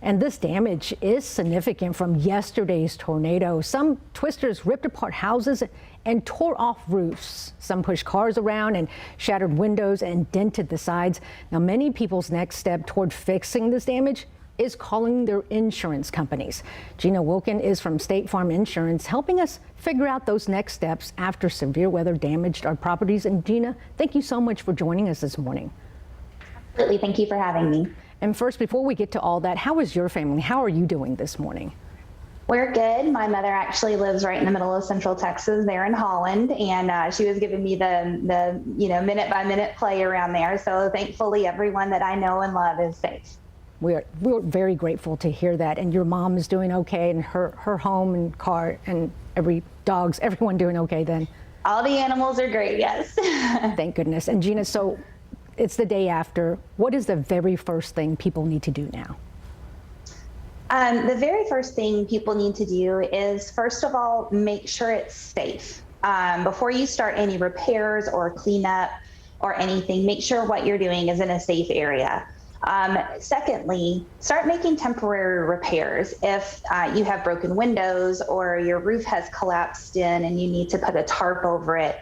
And this damage is significant from yesterday's tornado. Some twisters ripped apart houses and tore off roofs. Some pushed cars around and shattered windows and dented the sides. Now, many people's next step toward fixing this damage is calling their insurance companies. Gina Wilkin is from State Farm Insurance, helping us figure out those next steps after severe weather damaged our properties. And Gina, thank you so much for joining us this morning. Absolutely, thank you for having me. And first, before we get to all that, how is your family? How are you doing this morning? We're good. My mother actually lives right in the middle of Central Texas, there in Holland, and she was giving me the minute by minute play around there. So thankfully, everyone that I know and love is safe. We're very grateful to hear that. And your mom is doing okay, and her home and car and everyone doing okay then? All the animals are great, yes. Thank goodness. And Gina, so it's the day after. What is the very first thing people need to do now? The very first thing people need to do is, first of all, make sure it's safe. Before you start any repairs or cleanup or anything, make sure what you're doing is in a safe area. Secondly, start making temporary repairs. If you have broken windows or your roof has collapsed in and you need to put a tarp over it,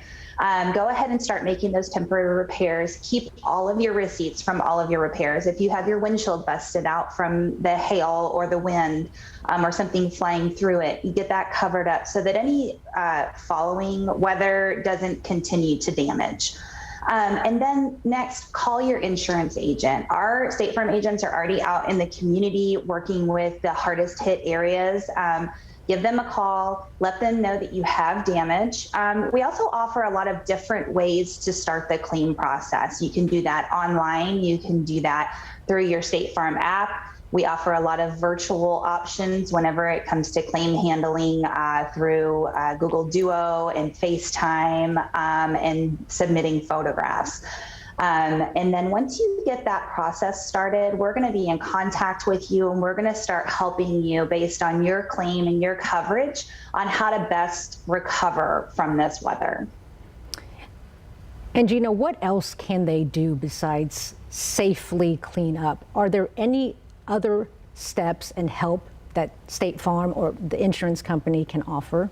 go ahead and start making those temporary repairs. Keep all of your receipts from all of your repairs. If you have your windshield busted out from the hail or the wind or something flying through it, you get that covered up so that any following weather doesn't continue to damage. And then next, call your insurance agent. Our State Farm agents are already out in the community working with the hardest hit areas. Give them a call, let them know that you have damage. We also offer a lot of different ways to start the claim process. You can do that online. You can do that through your State Farm app. We offer a lot of virtual options whenever it comes to claim handling through Google Duo and FaceTime and submitting photographs. And then once you get that process started, we're going to be in contact with you and we're going to start helping you based on your claim and your coverage on how to best recover from this weather. And Gina, what else can they do besides safely clean up? Are there any other steps and help that State Farm or the insurance company can offer?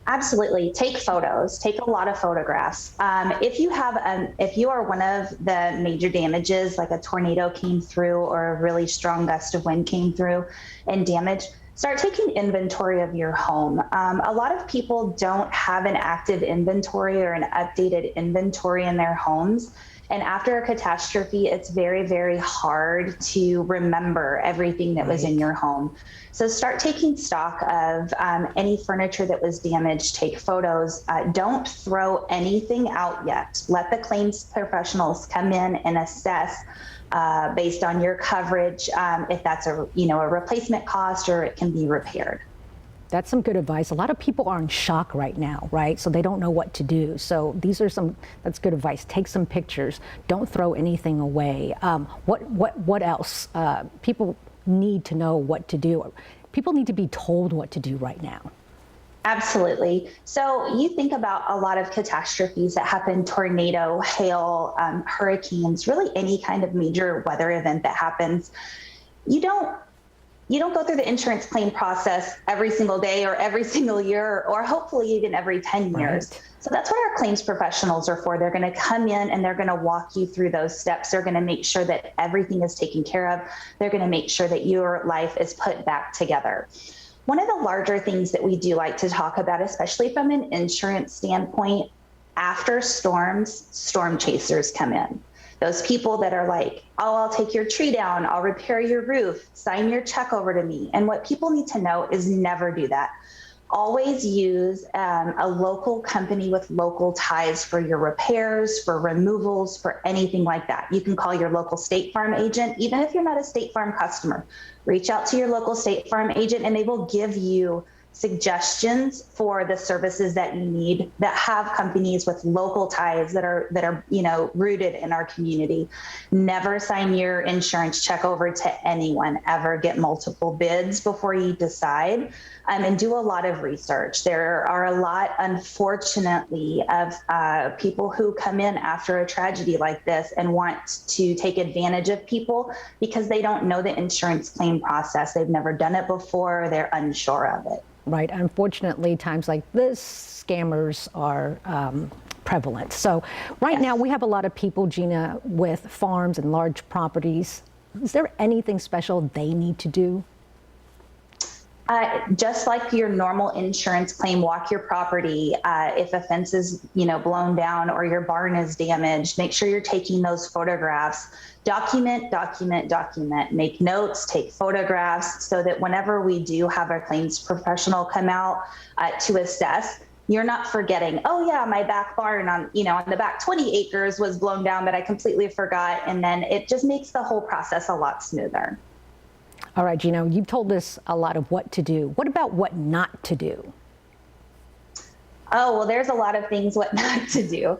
Absolutely. Take photos. Take a lot of photographs. If you are one of the major damages, like a tornado came through or a really strong gust of wind came through and damaged, start taking inventory of your home. A lot of people don't have an active inventory or an updated inventory in their homes. And after a catastrophe, it's very, very hard to remember everything that was in your home. So start taking stock of any furniture that was damaged, take photos. Don't throw anything out yet. Let the claims professionals come in and assess based on your coverage, if that's a replacement cost or it can be repaired. That's some good advice. A lot of people are in shock right now, right? So they don't know what to do. So that's good advice. Take some pictures. Don't throw anything away. What else? People need to know what to do. People need to be told what to do right now. Absolutely. So you think about a lot of catastrophes that happen: tornado, hail, hurricanes, really any kind of major weather event that happens. You don't go through the insurance claim process every single day or every single year or hopefully even every 10 years. Right. So that's what our claims professionals are for. They're going to come in and they're going to walk you through those steps. They're going to make sure that everything is taken care of. They're going to make sure that your life is put back together. One of the larger things that we do like to talk about, especially from an insurance standpoint, after storms, storm chasers come in. Those people that are like, oh, I'll take your tree down, I'll repair your roof, sign your check over to me. And what people need to know is never do that. Always use a local company with local ties for your repairs, for removals, for anything like that. You can call your local State Farm agent, even if you're not a State Farm customer. Reach out to your local State Farm agent and they will give you suggestions for the services that you need that have companies with local ties that are rooted in our community. Never sign your insurance check over to anyone ever. Get multiple bids before you decide, and do a lot of research. There are a lot, unfortunately, of people who come in after a tragedy like this and want to take advantage of people because they don't know the insurance claim process. They've never done it before. They're unsure of it. Right. Unfortunately, times like this, scammers are prevalent. So right now we have a lot of people, Gina, with farms and large properties. Is there anything special they need to do? Just like your normal insurance claim, walk your property. If a fence is, blown down or your barn is damaged, make sure you're taking those photographs. Document, document, document. Make notes, take photographs so that whenever we do have our claims professional come out to assess, you're not forgetting, oh yeah, my back barn on the back 20 acres was blown down, but I completely forgot. And then it just makes the whole process a lot smoother. All right, Gina, you've told us a lot of what to do. What about what not to do? Oh, well, there's a lot of things what not to do.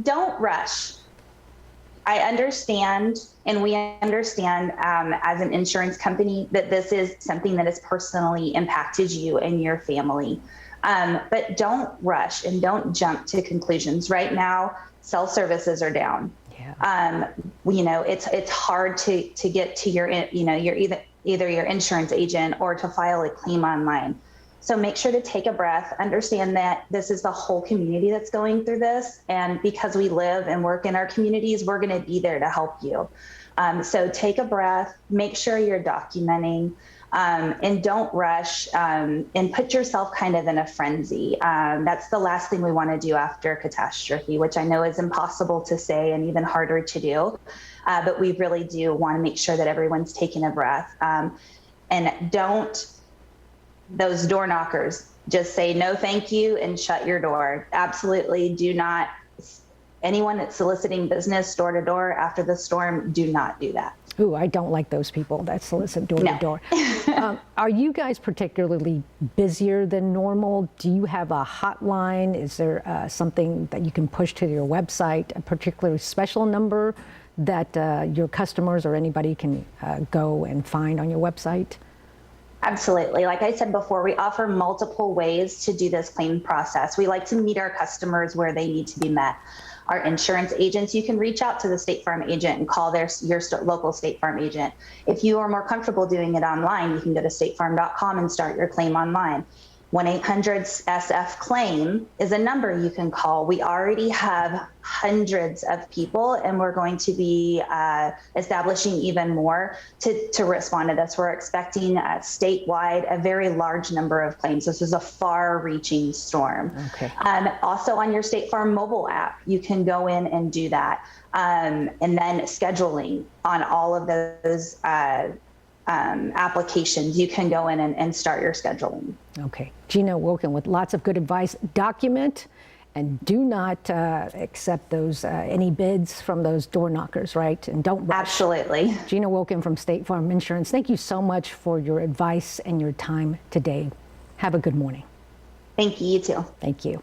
Don't rush. I understand, and we understand as an insurance company that this is something that has personally impacted you and your family. But don't rush and don't jump to conclusions. Right now, cell services are down. Yeah. It's hard to get to your either your insurance agent or to file a claim online. So make sure to take a breath, understand that this is the whole community that's going through this. And because we live and work in our communities, we're going to be there to help you. So take a breath, make sure you're documenting, and don't rush, and put yourself kind of in a frenzy. That's the last thing we want to do after a catastrophe, which I know is impossible to say and even harder to do. But we really do want to make sure that everyone's taking a breath. And those door knockers, just say no thank you and shut your door. Absolutely do not. Anyone that's soliciting business door to door after the storm, do not do that. Ooh, I don't like those people that solicit door to door. Are you guys particularly busier than normal? Do you have a hotline? Is there something that you can push to your website, a particularly special number that your customers or anybody can go and find on your website? Absolutely. Like I said before, we offer multiple ways to do this claim process. We like to meet our customers where they need to be met. Our insurance agents, you can reach out to the State Farm agent and call your local State Farm agent. If you are more comfortable doing it online, you can go to statefarm.com and start your claim online. 1-800-SF-CLAIM is a number you can call. We already have hundreds of people, and we're going to be establishing even more to respond to this. We're expecting statewide a very large number of claims. This is a far-reaching storm. Okay. Also on your State Farm mobile app, you can go in and do that. And then scheduling on all of those applications, you can go in and start your scheduling. Okay. Gina Wilkin with lots of good advice. Document and do not accept those any bids from those door knockers, right? And don't rush. Absolutely. Gina Wilkin from State Farm Insurance, thank you so much for your advice and your time today. Have a good morning. Thank you, you too. Thank you.